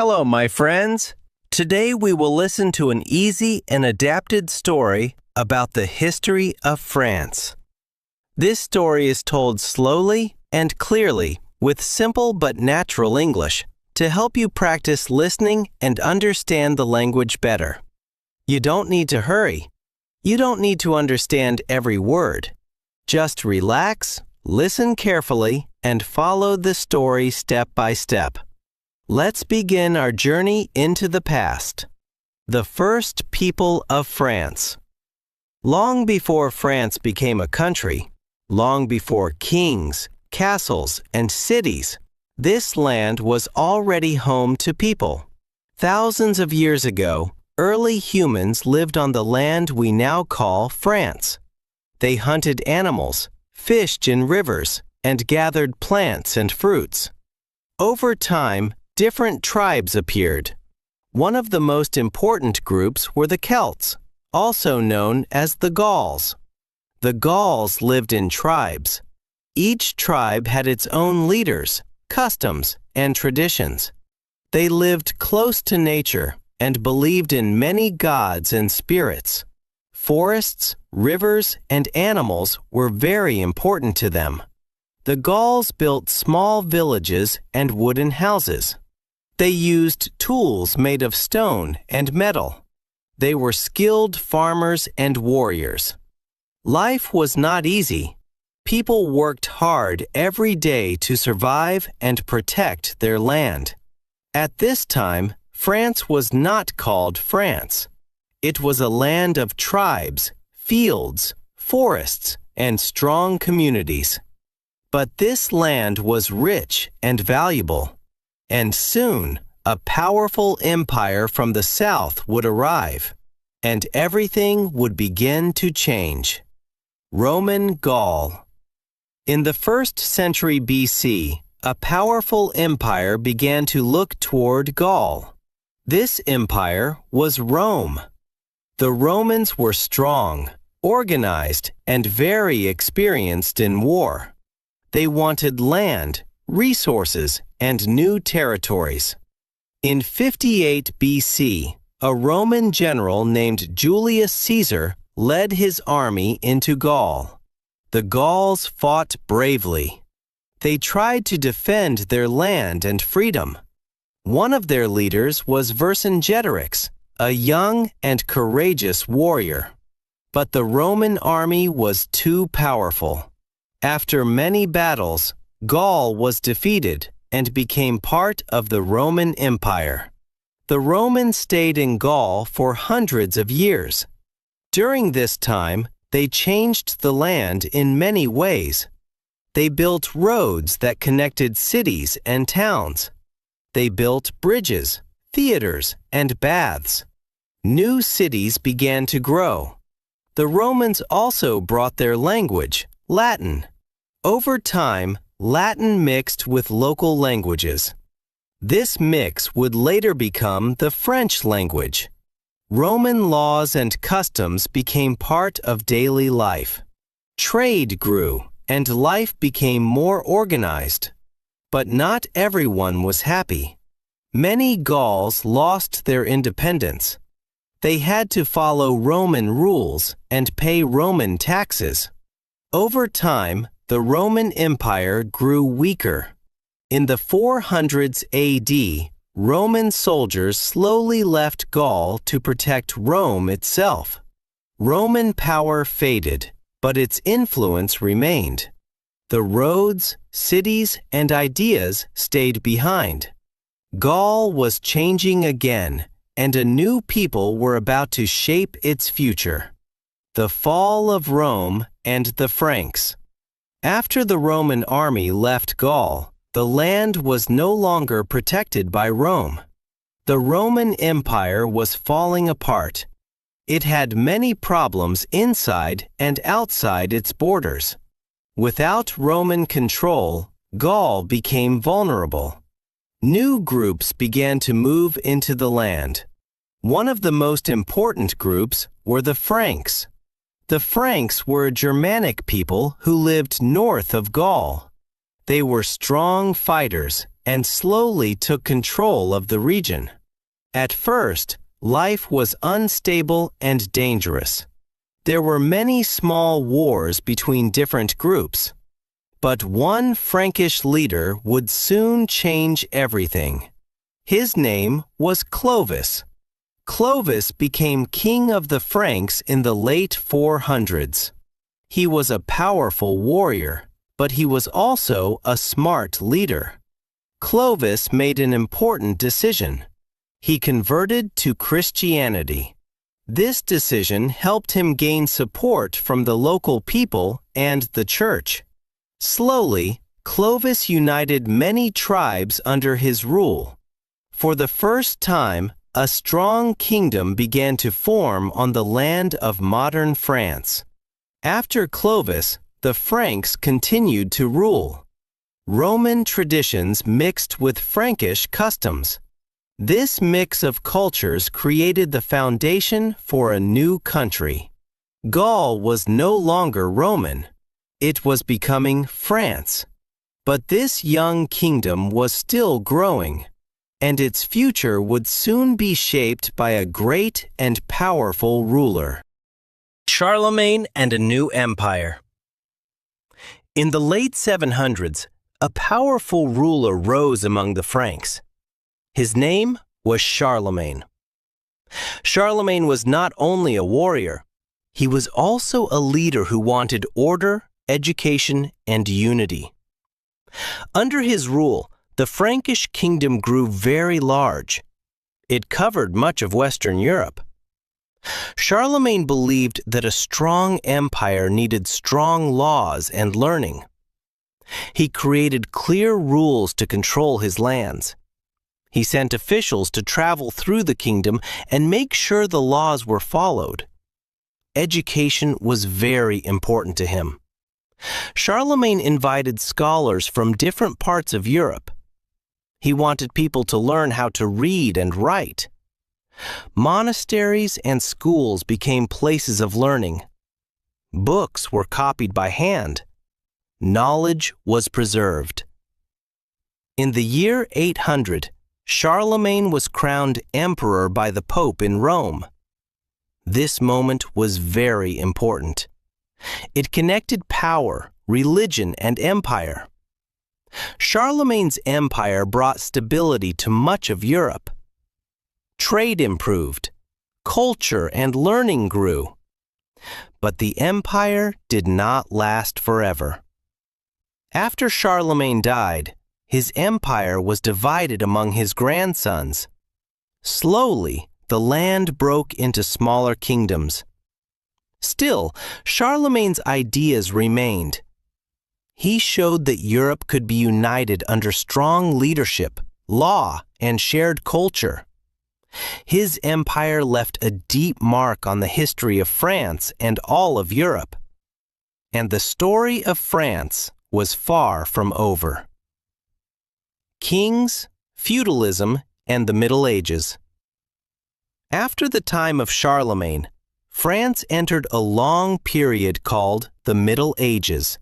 Hello, my friends. Today we will listen to an easy and adapted story about the history of France. This story is told slowly and clearly with simple but natural English to help you practice listening and understand the language better. You don't need to hurry. You don't need to understand every word. Just relax, listen carefully, and follow the story step by step. Let's begin our journey into the past. The first people of France. Long before France became a country, long before kings, castles, and cities, this land was already home to people. Thousands of years ago, early humans lived on the land we now call France. They hunted animals, fished in rivers, and gathered plants and fruits. Over time, different tribes appeared. One of the most important groups were the Celts, also known as the Gauls. The Gauls lived in tribes. Each tribe had its own leaders, customs, and traditions. They lived close to nature and believed in many gods and spirits. Forests, rivers, and animals were very important to them. The Gauls built small villages and wooden houses. They used tools made of stone and metal. They were skilled farmers and warriors. Life was not easy. People worked hard every day to survive and protect their land. At this time, France was not called France. It was a land of tribes, fields, forests, and strong communities. But this land was rich and valuable, and soon a powerful empire from the south would arrive, and everything would begin to change. Roman Gaul. In the 1st century BC, a powerful empire began to look toward Gaul. This empire was Rome. The Romans were strong, organized, and very experienced in war. They wanted land, resources, and new territories. In 58 BC, a Roman general named Julius Caesar led his army into Gaul. The Gauls fought bravely. They tried to defend their land and freedom. One of their leaders was Vercingetorix, a young and courageous warrior. But the Roman army was too powerful. After many battles, Gaul was defeated and became part of the Roman Empire. The Romans stayed in Gaul for hundreds of years. During this time, they changed the land in many ways. They built roads that connected cities and towns. They built bridges, theaters, and baths. New cities began to grow. The Romans also brought their language, Latin. Over time, Latin mixed with local languages. This mix would later become the French language. Roman laws and customs became part of daily life. Trade grew, and life became more organized. But not everyone was happy. Many Gauls lost their independence. They had to follow Roman rules and pay Roman taxes. Over time, the Roman Empire grew weaker. In the 400s AD, Roman soldiers slowly left Gaul to protect Rome itself. Roman power faded, but its influence remained. The roads, cities, and ideas stayed behind. Gaul was changing again, and a new people were about to shape its future. The fall of Rome and the Franks. After the Roman army left Gaul, the land was no longer protected by Rome. The Roman Empire was falling apart. It had many problems inside and outside its borders. Without Roman control, Gaul became vulnerable. New groups began to move into the land. One of the most important groups were the Franks. The Franks were a Germanic people who lived north of Gaul. They were strong fighters and slowly took control of the region. At first, life was unstable and dangerous. There were many small wars between different groups, but one Frankish leader would soon change everything. His name was Clovis. Clovis became king of the Franks in the late 400s. He was a powerful warrior, but he was also a smart leader. Clovis made an important decision. He converted to Christianity. This decision helped him gain support from the local people and the church. Slowly, Clovis united many tribes under his rule. For the first time, a strong kingdom began to form on the land of modern France. After Clovis, the Franks continued to rule. Roman traditions mixed with Frankish customs. This mix of cultures created the foundation for a new country. Gaul was no longer Roman. It was becoming France. But this young kingdom was still growing, and its future would soon be shaped by a great and powerful ruler. Charlemagne and a new empire. In the late 700s, a powerful ruler rose among the Franks. His name was Charlemagne. Charlemagne was not only a warrior, he was also a leader who wanted order, education, and unity. Under his rule, the Frankish kingdom grew very large. It covered much of Western Europe. Charlemagne believed that a strong empire needed strong laws and learning. He created clear rules to control his lands. He sent officials to travel through the kingdom and make sure the laws were followed. Education was very important to him. Charlemagne invited scholars from different parts of Europe. He wanted people to learn how to read and write. Monasteries and schools became places of learning. Books were copied by hand. Knowledge was preserved. In the year 800, Charlemagne was crowned emperor by the Pope in Rome. This moment was very important. It connected power, religion, and empire. Charlemagne's empire brought stability to much of Europe. Trade improved, culture and learning grew. But the empire did not last forever. After Charlemagne died, his empire was divided among his grandsons. Slowly, the land broke into smaller kingdoms. Still, Charlemagne's ideas remained. He showed that Europe could be united under strong leadership, law, and shared culture. His empire left a deep mark on the history of France and all of Europe. And the story of France was far from over. Kings, feudalism, and the Middle Ages. After the time of Charlemagne, France entered a long period called the Middle Ages.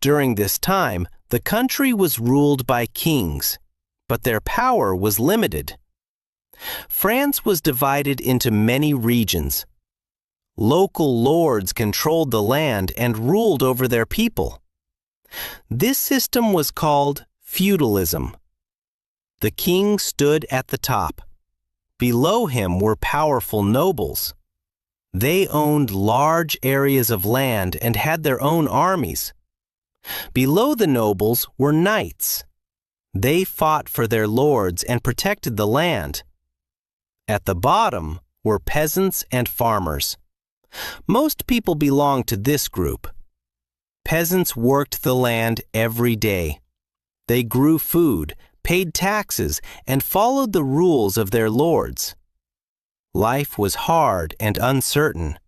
During this time, the country was ruled by kings, but their power was limited. France was divided into many regions. Local lords controlled the land and ruled over their people. This system was called feudalism. The king stood at the top. Below him were powerful nobles. They owned large areas of land and had their own armies. Below the nobles were knights. They fought for their lords and protected the land. At the bottom were peasants and farmers. Most people belonged to this group. Peasants worked the land every day. They grew food, paid taxes, and followed the rules of their lords. Life was hard and uncertain.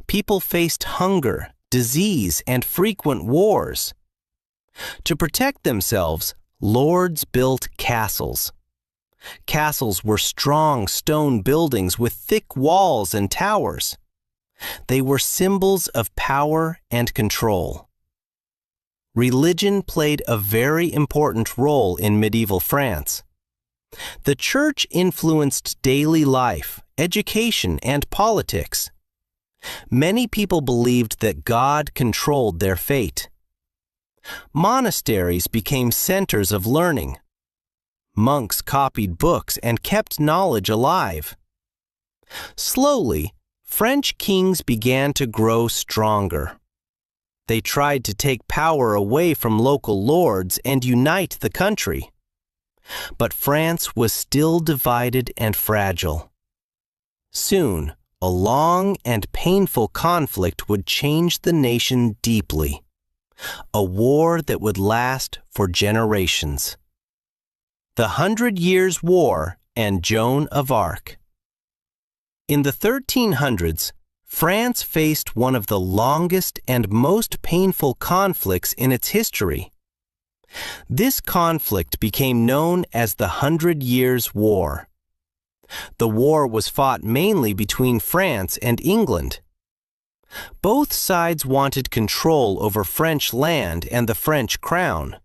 People faced hunger, disease, and frequent wars. To protect themselves, lords built castles. Castles were strong stone buildings with thick walls and towers. They were symbols of power and control. religion played a very important role in medieval France. The church influenced daily life, education, and politics. Many people believed that God controlled their fate. Monasteries became centers of learning. Monks copied books and kept knowledge alive. Slowly, French kings began to grow stronger. They tried to take power away from local lords and unite the country. But France was still divided and fragile. Soon, a long and painful conflict would change the nation deeply. A war that would last for generations. The 100 Years' War and Joan of Arc. In the 1300s, France faced one of the longest and most painful conflicts in its history. This conflict became known as the 100 Years' War. The war was fought mainly between France and England. Both sides wanted control over French land and the French crown.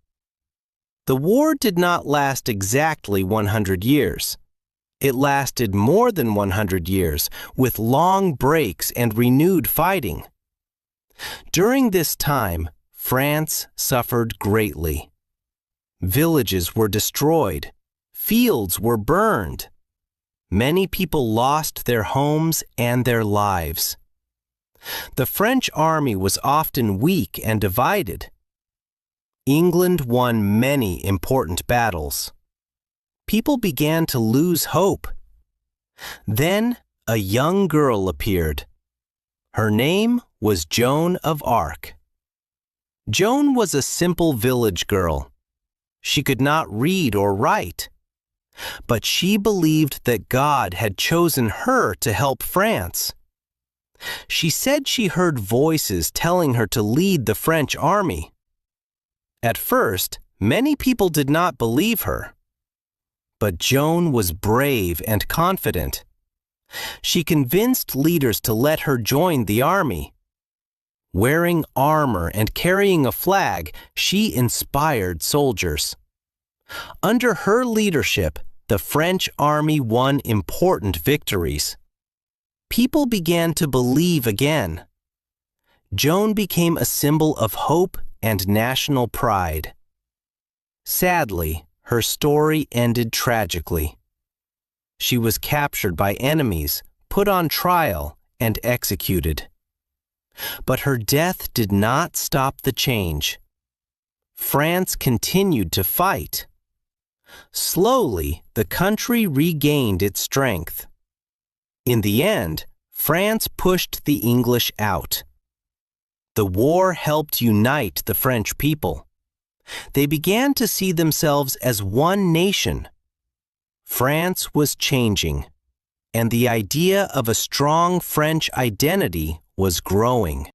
The war did not last exactly 100 years. It lasted more than 100 years, with long breaks and renewed fighting. During this time, France suffered greatly. Villages were destroyed. Fields were burned. Many people lost their homes and their lives. The French army was often weak and divided. England won many important battles. People began to lose hope. Then a young girl appeared. Her name was Joan of Arc. Joan was a simple village girl. She could not read or write, but she believed that God had chosen her to help France. She said she heard voices telling her to lead the French army. At first, many people did not believe her. But Joan was brave and confident. She convinced leaders to let her join the army. Wearing armor and carrying a flag, she inspired soldiers. Under her leadership, the French army won important victories. People began to believe again. Joan became a symbol of hope and national pride. Sadly, her story ended tragically. She was captured by enemies, put on trial, and executed. But her death did not stop the change. France continued to fight. Slowly, the country regained its strength. In the end, France pushed the English out. The war helped unite the French people. They began to see themselves as one nation. France was changing, and the idea of a strong French identity was growing.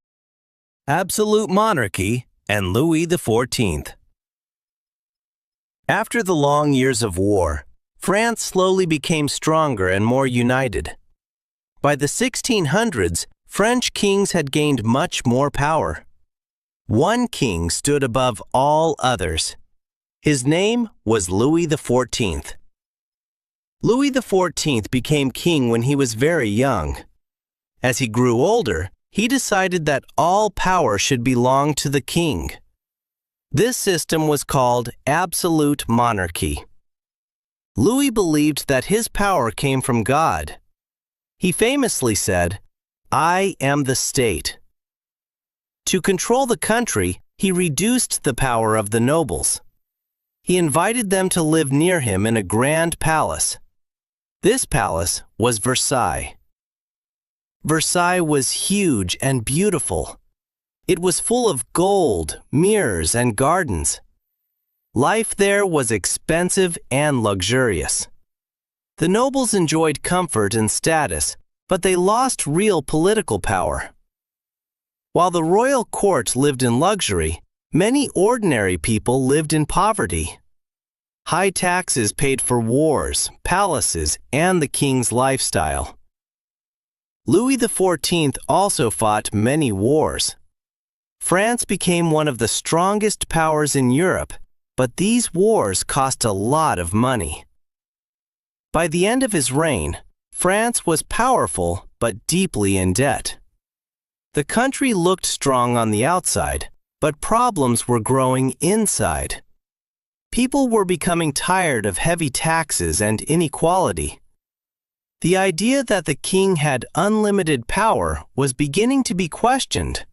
Absolute monarchy and Louis XIV. After the long years of war, France slowly became stronger and more united. By the 1600s, French kings had gained much more power. One king stood above all others. His name was Louis XIV. Louis XIV became king when he was very young. As he grew older, he decided that all power should belong to the king. This system was called absolute monarchy. Louis believed that his power came from God. He famously said, "I am the state." To control the country, he reduced the power of the nobles. He invited them to live near him in a grand palace. This palace was Versailles. Versailles was huge and beautiful. It was full of gold, mirrors, and gardens. Life there was expensive and luxurious. The nobles enjoyed comfort and status, but they lost real political power. While the royal court lived in luxury, many ordinary people lived in poverty. High taxes paid for wars, palaces, and the king's lifestyle. Louis XIV also fought many wars. France became one of the strongest powers in Europe, but these wars cost a lot of money. By the end of his reign, France was powerful but deeply in debt. The country looked strong on the outside, but problems were growing inside. People were becoming tired of heavy taxes and inequality. The idea that the king had unlimited power was beginning to be questioned.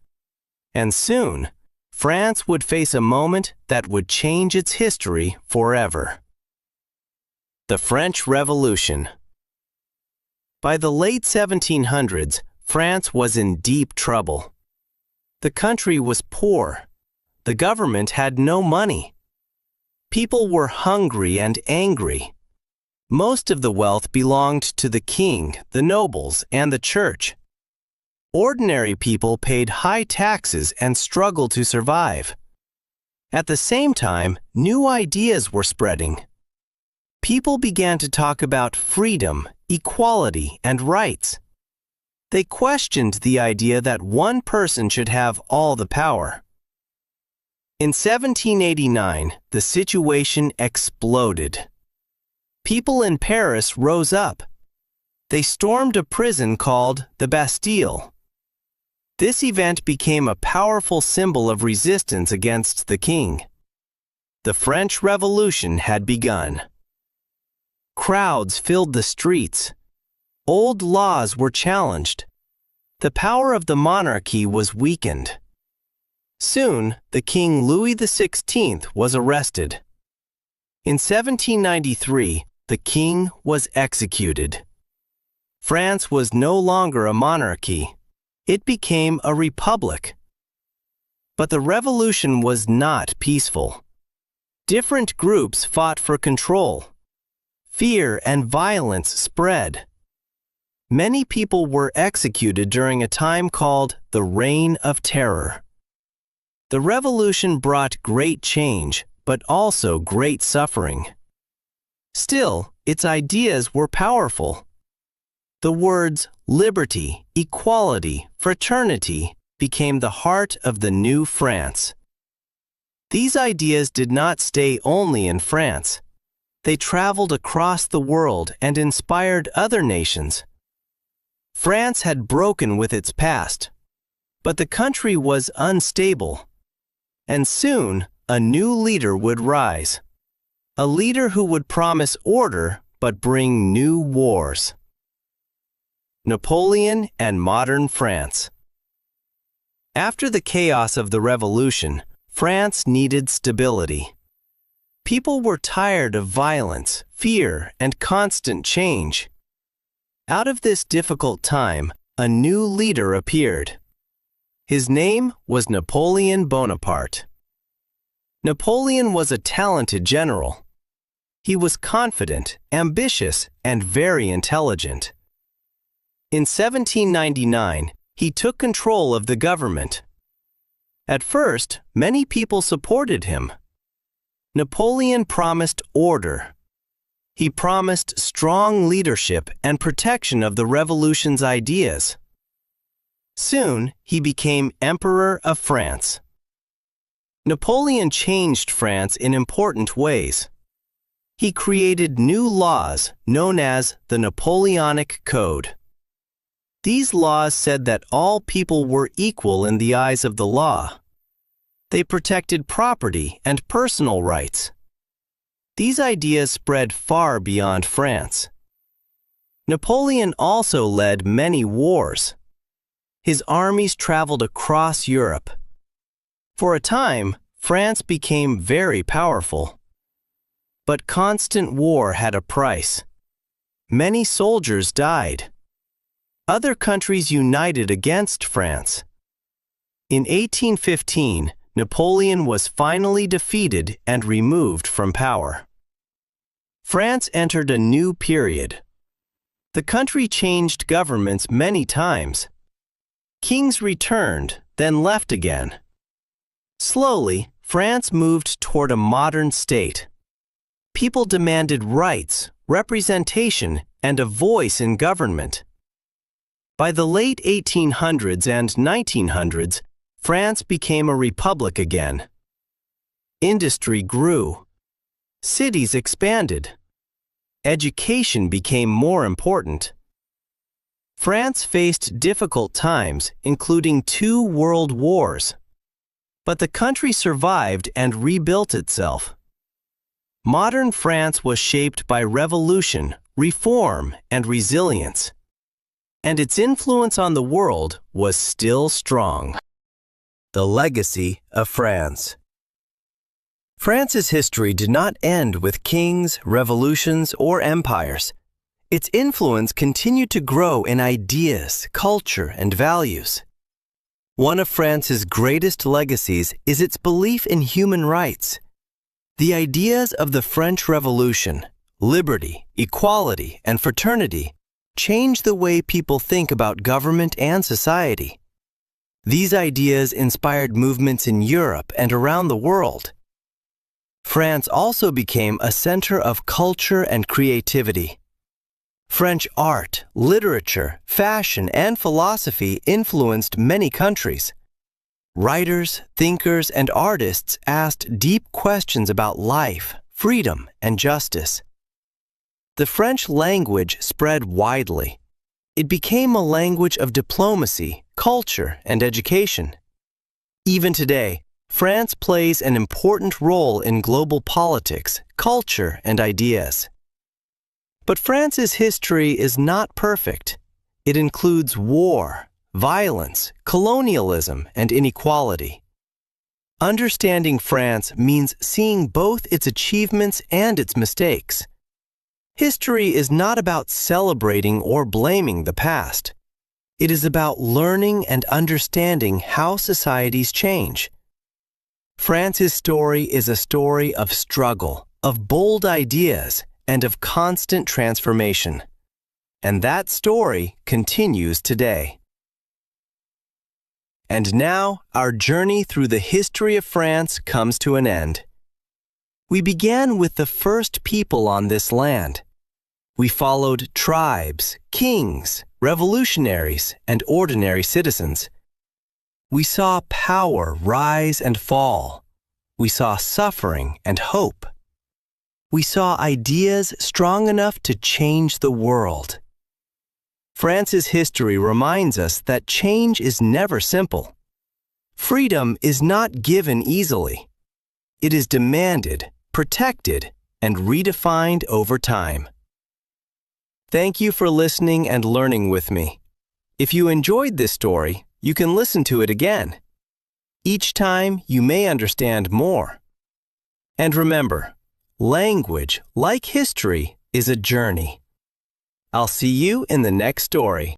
And soon, France would face a moment that would change its history forever. The French Revolution. By the late 1700s, France was in deep trouble. The country was poor. The government had no money. People were hungry and angry. Most of the wealth belonged to the king, the nobles, and the church. Ordinary people paid high taxes and struggled to survive. At the same time, new ideas were spreading. People began to talk about freedom, equality, and rights. They questioned the idea that one person should have all the power. In 1789, the situation exploded. People in Paris rose up. They stormed a prison called the Bastille. This event became a powerful symbol of resistance against the king. The French Revolution had begun. Crowds filled the streets. Old laws were challenged. The power of the monarchy was weakened. Soon, the King Louis XVI was arrested. In 1793, the king was executed. France was no longer a monarchy. It became a republic. But the revolution was not peaceful. Different groups fought for control. Fear and violence spread. Many people were executed during a time called the Reign of Terror. The revolution brought great change, but also great suffering. Still, its ideas were powerful. The words liberty, equality, fraternity became the heart of the new France. These ideas did not stay only in France. They traveled across the world and inspired other nations. France had broken with its past, but the country was unstable. And soon, a new leader would rise. A leader who would promise order but bring new wars. Napoleon and modern France. After the chaos of the revolution, France needed stability. People were tired of violence, fear, and constant change. Out of this difficult time, a new leader appeared. His name was Napoleon Bonaparte. Napoleon was a talented general. He was confident, ambitious, and very intelligent. In 1799, he took control of the government. At first, many people supported him. Napoleon promised order. He promised strong leadership and protection of the revolution's ideas. Soon, he became Emperor of France. Napoleon changed France in important ways. He created new laws known as the Napoleonic Code. These laws said that all people were equal in the eyes of the law. They protected property and personal rights. These ideas spread far beyond France. Napoleon also led many wars. His armies traveled across Europe. For a time, France became very powerful. But constant war had a price. Many soldiers died. Other countries united against France. In 1815, Napoleon was finally defeated and removed from power. France entered a new period. The country changed governments many times. Kings returned, then left again. Slowly, France moved toward a modern state. People demanded rights, representation, and a voice in government. By the late 1800s and 1900s, France became a republic again. Industry grew. Cities expanded. Education became more important. France faced difficult times, including 2 world wars. But the country survived and rebuilt itself. Modern France was shaped by revolution, reform, and resilience. And its influence on the world was still strong. The legacy of France. France's history did not end with kings, revolutions, or empires. Its influence continued to grow in ideas, culture, and values. One of France's greatest legacies is its belief in human rights. The ideas of the French Revolution, liberty, equality, and fraternity, changed the way people think about government and society. These ideas inspired movements in Europe and around the world. France also became a center of culture and creativity. French art, literature, fashion, and philosophy influenced many countries. Writers, thinkers, and artists asked deep questions about life, freedom, and justice. The French language spread widely. It became a language of diplomacy, culture, and education. Even today, France plays an important role in global politics, culture, and ideas. But France's history is not perfect. It includes war, violence, colonialism, and inequality. Understanding France means seeing both its achievements and its mistakes. History is not about celebrating or blaming the past. It is about learning and understanding how societies change. France's story is a story of struggle, of bold ideas, and of constant transformation. And that story continues today. And now, our journey through the history of France comes to an end. We began with the first people on this land. We followed tribes, kings, revolutionaries, and ordinary citizens. We saw power rise and fall. We saw suffering and hope. We saw ideas strong enough to change the world. France's history reminds us that change is never simple. Freedom is not given easily. It is demanded, protected, and redefined over time. Thank you for listening and learning with me. If you enjoyed this story, you can listen to it again. Each time, you may understand more. And remember, language, like history, is a journey. I'll see you in the next story.